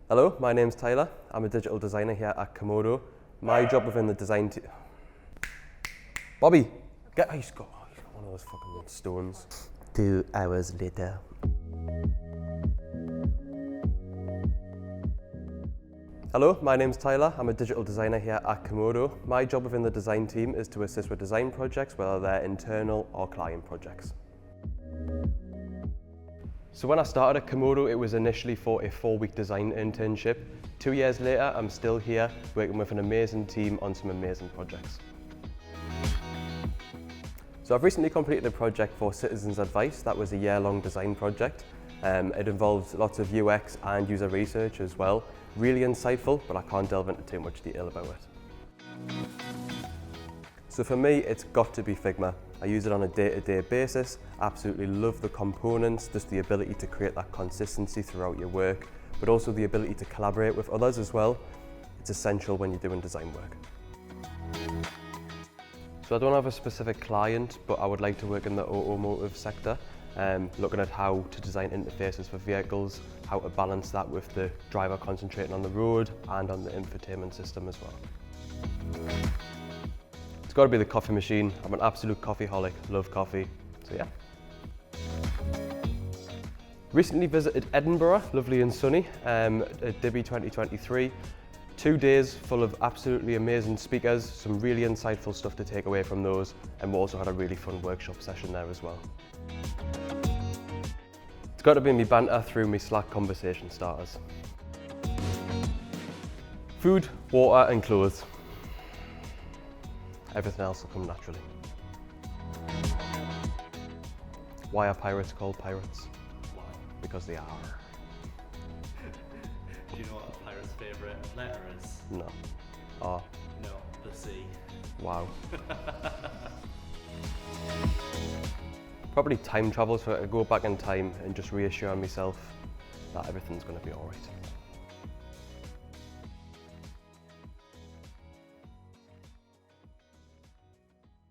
Hello, my name's Tyler. I'm a digital designer here at Komodo. My job within the design team... Bobby! He's got one of those fucking stones. 2 hours later. Hello, my name's Tyler. I'm a digital designer here at Komodo. My job within the design team is to assist with design projects, whether they're internal or client projects. So when I started at Komodo, it was initially for a 4-week design internship. 2 years later, I'm still here working with an amazing team on some amazing projects. So I've recently completed a project for Citizens Advice. That was a year-long design project. It involved lots of UX and user research as well. Really insightful, but I can't delve into too much detail about it. So for me, it's got to be Figma. I use it on a day-to-day basis. Absolutely love the components, just the ability to create that consistency throughout your work, but also the ability to collaborate with others as well. It's essential when you're doing design work. So I don't have a specific client, but I would like to work in the automotive sector, looking at how to design interfaces for vehicles, how to balance that with the driver concentrating on the road and on the infotainment system as well. It's got to be the coffee machine. I'm an absolute coffeeholic, love coffee, so yeah. Recently visited Edinburgh, lovely and sunny, at Dibby 2023. 2 days full of absolutely amazing speakers, some really insightful stuff to take away from those, and we also had a really fun workshop session there as well. It's got to be me banter through me Slack conversation starters. Food, water and clothes. Everything else will come naturally. Why are pirates called pirates? Why? Because they are. Do you know what a pirate's favourite letter is? No. R. No, the C. Wow. Probably time travel, so I go back in time and just reassure myself that everything's going to be alright.